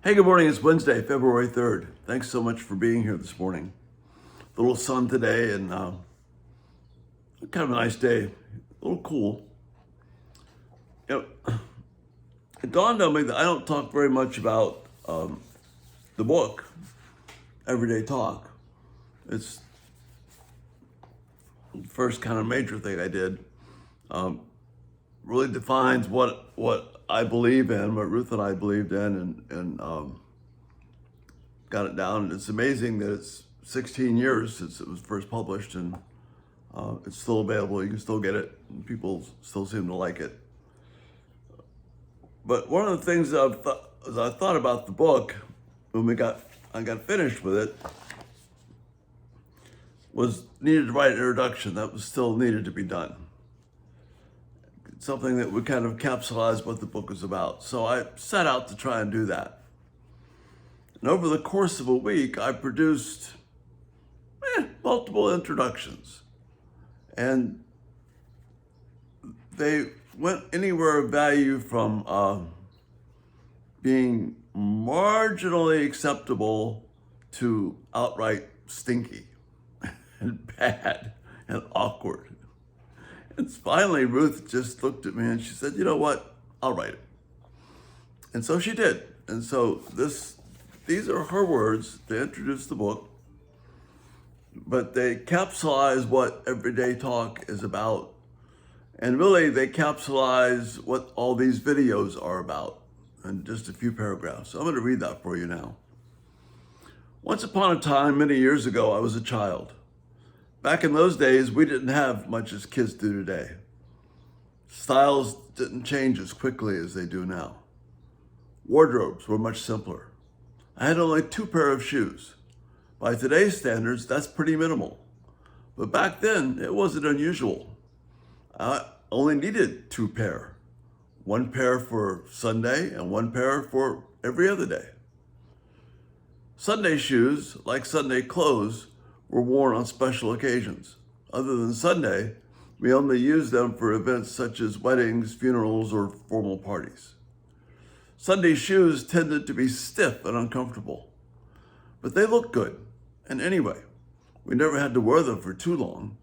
Hey, good morning. It's Wednesday, February 3rd. Thanks so much for being here this morning. A little sun today and kind of a nice day. A little cool. You know, it dawned on me that I don't talk very much about the book, Everyday Talk. It's the first kind of major thing I did. Really defines what I believe in, what Ruth and I believed in, and got it down. It's amazing that it's 16 years since it was first published, and it's still available. You can still get it, and people still seem to like it. But one of the things that as I thought about the book when I got finished with it was needed to write an introduction. That was still needed to be done. Something that would kind of capsulize what the book is about. So I set out to try and do that. And over the course of a week, I produced multiple introductions. And they went anywhere of value from being marginally acceptable to outright stinky and bad and awkward. And finally, Ruth just looked at me and she said, "You know what? I'll write it." And so she did. And so these are her words. They introduce the book, but they capsulize what Everyday Talk is about. And really, they capsulize what all these videos are about in just a few paragraphs. So I'm going to read that for you now. Once upon a time, many years ago, I was a child. Back in those days, we didn't have much as kids do today. Styles didn't change as quickly as they do now. Wardrobes were much simpler. I had only 2 pairs of shoes. By today's standards, that's pretty minimal. But back then, it wasn't unusual. I only needed 2 pair. 1 pair for Sunday and 1 pair for every other day. Sunday shoes, like Sunday clothes, were worn on special occasions. Other than Sunday, we only used them for events such as weddings, funerals, or formal parties. Sunday shoes tended to be stiff and uncomfortable, but they looked good. And anyway, we never had to wear them for too long.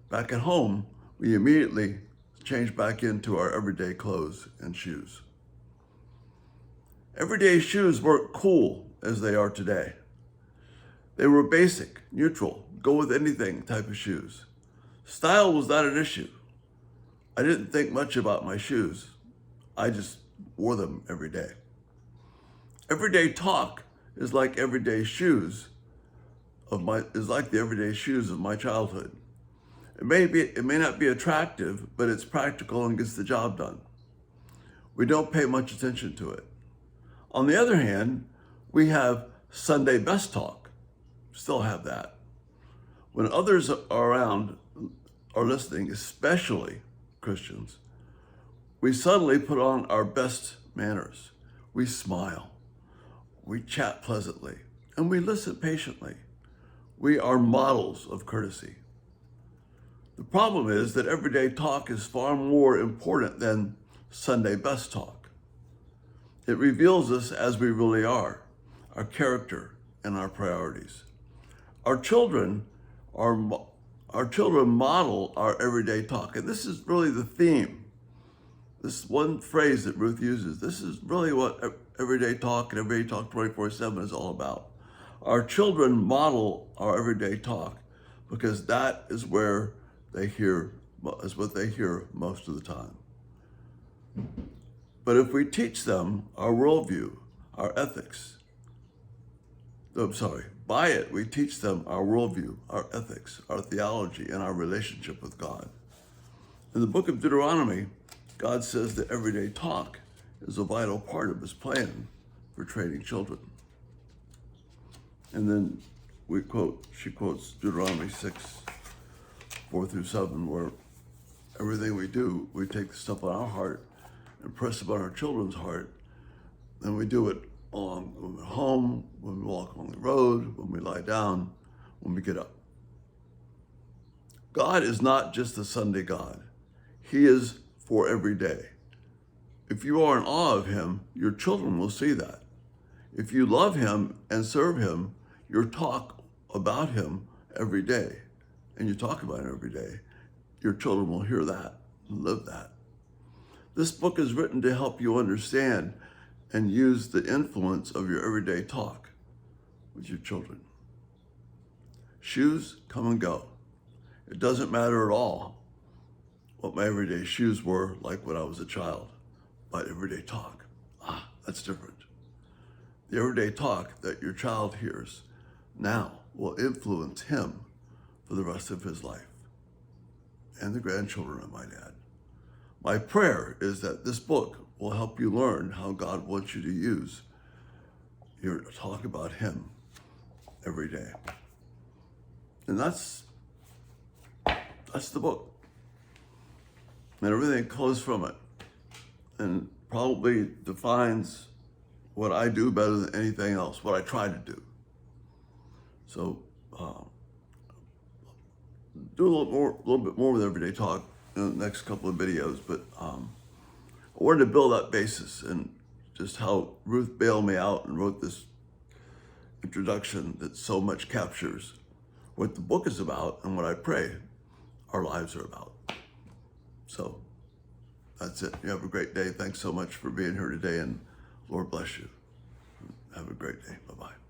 Back at home, we immediately changed back into our everyday clothes and shoes. Everyday shoes weren't cool as they are today. They were basic, neutral, go with anything type of shoes. Style was not an issue. I didn't think much about my shoes. I just wore them every day. Everyday talk is like the everyday shoes of my childhood. It may not be attractive, but it's practical and gets the job done. We don't pay much attention to it. On the other hand, we have Sunday best talk. Still have that. When others are around or listening, especially Christians, we suddenly put on our best manners. We smile, we chat pleasantly, and we listen patiently. We are models of courtesy. The problem is that everyday talk is far more important than Sunday best talk. It reveals us as we really are, our character and our priorities. Our children model our everyday talk. And this is really the theme. This one phrase that Ruth uses. This is really what Everyday Talk and Everyday Talk 24/7 is all about. Our children model our everyday talk because that is what they hear most of the time. But if we teach them our worldview, our ethics, by it, we teach them our worldview, our ethics, our theology, and our relationship with God. In the book of Deuteronomy, God says that everyday talk is a vital part of his plan for training children. And then she quotes Deuteronomy 6:4-7, where everything we do, we take the stuff on our heart and press it on our children's heart, and we do it when we're home, when we walk on the road, when we lie down, when we get up. God is not just a Sunday God. He is for every day. If you are in awe of him, your children will see that. If you love him and serve him, your talk about him every day, and you talk about him every day, your children will hear that and live that. This book is written to help you understand and use the influence of your everyday talk with your children. Shoes come and go. It doesn't matter at all what my everyday shoes were like when I was a child. My everyday talk, that's different. The everyday talk that your child hears now will influence him for the rest of his life, and the grandchildren, I might add. My prayer is that this book will help you learn how God wants you to use your talk about him every day. And that's the book. And everything flows from it. And probably defines what I do better than anything else, what I try to do. So do a little bit more with everyday talk in the next couple of videos, but I wanted to build that basis and just how Ruth bailed me out and wrote this introduction that so much captures what the book is about and what I pray our lives are about. So that's it. You have a great day. Thanks so much for being here today, and Lord bless you. Have a great day. Bye-bye.